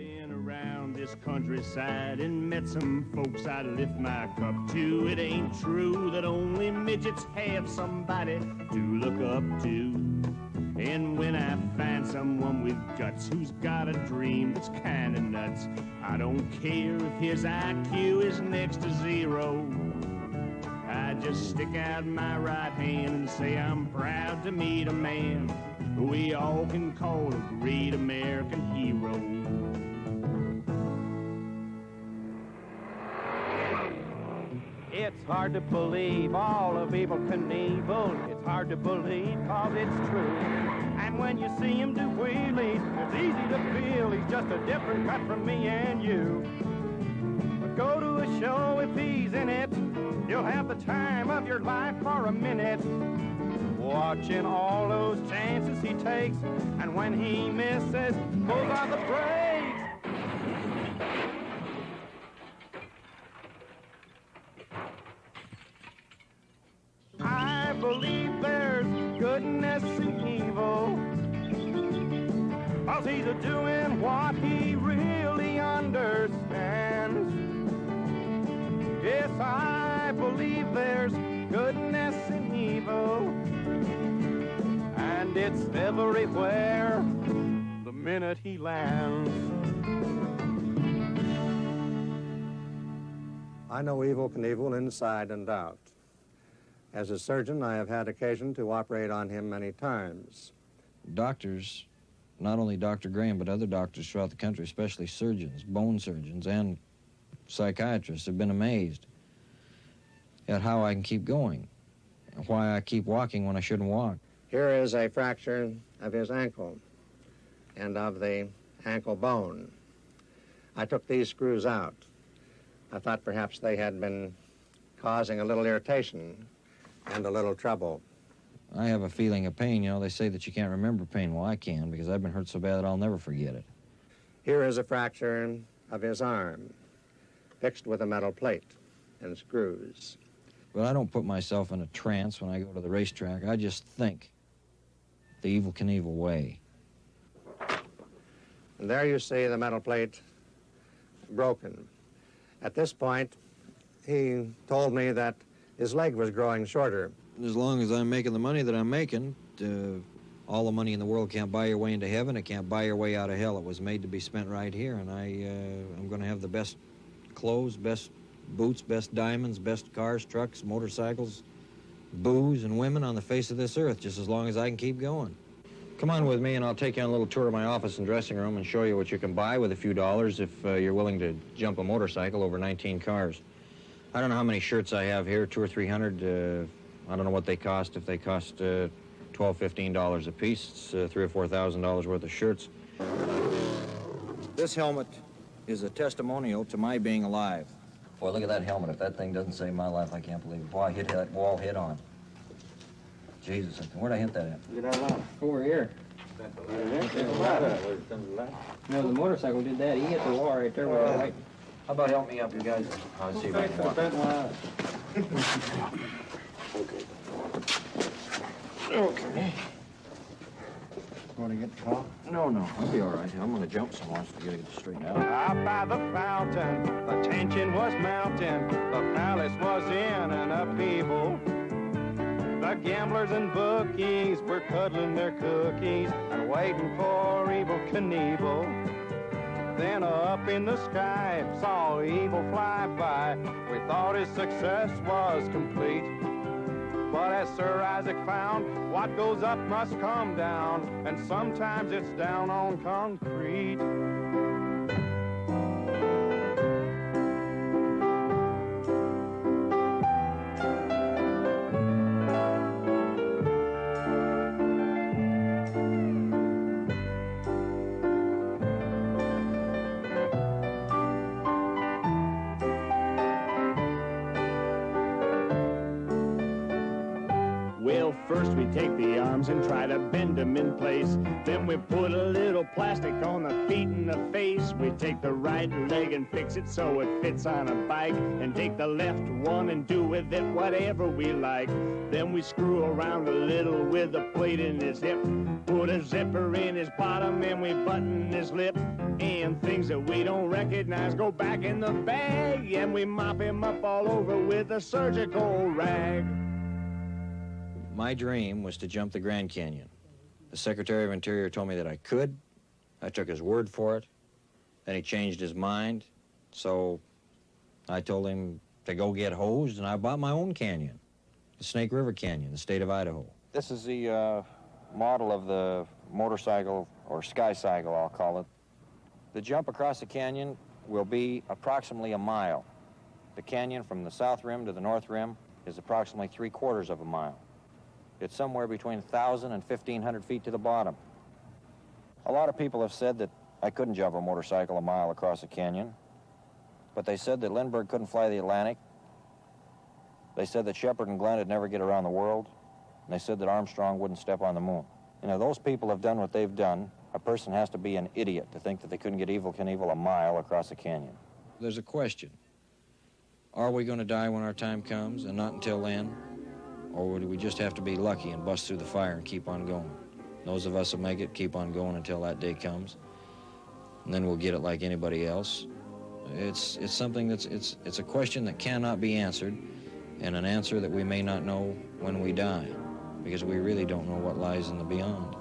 Been around this countryside and met some folks I'd lift my cup to. It ain't true that only midgets have somebody to look up to. And when I find someone with guts who's got a dream that's kinda nuts, I don't care if his IQ is next to zero. I just stick out my right hand and say I'm proud to meet a man who we all can call a great American hero. It's hard to believe all of Evel Knievel. It's hard to believe cause it's true. And when you see him do wheelies, it's easy to feel he's just a different cut from me and you. But go to a show if he's in it, you'll have the time of your life for a minute. Watching all those chances he takes, and when he misses, pulls on the brakes. I believe there's goodness in evil, 'cause he's a-doing what he really understands. Yes, I believe there's goodness in evil, and it's everywhere the minute he lands. I know Evel Knievel inside and out. As a surgeon, I have had occasion to operate on him many times. Doctors, not only Dr. Graham, but other doctors throughout the country, especially surgeons, bone surgeons, and psychiatrists, have been amazed at how I can keep going, and why I keep walking when I shouldn't walk. Here is a fracture of his ankle and of the ankle bone. I took these screws out. I thought perhaps they had been causing a little irritation and a little trouble. I have a feeling of pain. You know, they say that you can't remember pain. Well, I can, because I've been hurt so bad that I'll never forget it. Here is a fracture of his arm, fixed with a metal plate and screws. But I don't put myself in a trance when I go to the racetrack. I just think the Evel Knievel way. And there you see the metal plate broken. At this point, he told me that his leg was growing shorter. As long as I'm making the money that I'm making, all the money in the world can't buy your way into heaven. It can't buy your way out of hell. It was made to be spent right here, and I'm going to have the best clothes, best boots, best diamonds, best cars, trucks, motorcycles, booze, and women on the face of this earth, just as long as I can keep going. Come on with me, and I'll take you on a little tour of my office and dressing room and show you what you can buy with a few dollars if you're willing to jump a motorcycle over 19 cars. I don't know how many shirts I have here, 200 or 300. I don't know what they cost. If they cost $12, $15 a piece, it's $3,000 or $4,000 worth of shirts. This helmet is a testimonial to my being alive. Boy, look at that helmet. If that thing doesn't save my life, I can't believe it. Boy, I hit that wall head on. Jesus, where'd I hit that at? Get out loud. Over here. No, the motorcycle did that. He hit the wall right there where I like. How about help me up, you guys? I'll see if I can walk. Okay. Want to get caught? No, I'll be all right. I'm going to jump some more to get it straightened out. Out by the fountain, the tension was mounting. The palace was in an upheaval. The gamblers and bookies were cuddling their cookies and waiting for Evel Knievel. Then up in the sky, saw Evel fly by. We thought his success was complete. But as Sir Isaac found, what goes up must come down, and sometimes it's down on concrete. Well, first we take the arms and try to bend them in place. Then we put a little plastic on the feet and the face. We take the right leg and fix it so it fits on a bike, and take the left one and do with it whatever we like. Then we screw around a little with a plate in his hip, put a zipper in his bottom and we button his lip. And things that we don't recognize go back in the bag, and we mop him up all over with a surgical rag. My dream was to jump the Grand Canyon. The Secretary of Interior told me that I could. I took his word for it. Then he changed his mind, so I told him to go get hosed, and I bought my own canyon, the Snake River Canyon, the state of Idaho. This is the model of the motorcycle, or sky cycle, I'll call it. The jump across the canyon will be approximately a mile. The canyon from the south rim to the north rim is approximately 3/4 of a mile. It's somewhere between 1,000 and 1,500 feet to the bottom. A lot of people have said that I couldn't jump a motorcycle a mile across a canyon, but they said that Lindbergh couldn't fly the Atlantic. They said that Shepard and Glenn would never get around the world, and they said that Armstrong wouldn't step on the moon. You know, those people have done what they've done. A person has to be an idiot to think that they couldn't get Evel Knievel a mile across a canyon. There's a question. Are we going to die when our time comes, and not until then? Or would we just have to be lucky and bust through the fire and keep on going? Those of us that make it keep on going until that day comes, and then we'll get it like anybody else. It's something it's a question that cannot be answered, and an answer that we may not know when we die, because we really don't know what lies in the beyond.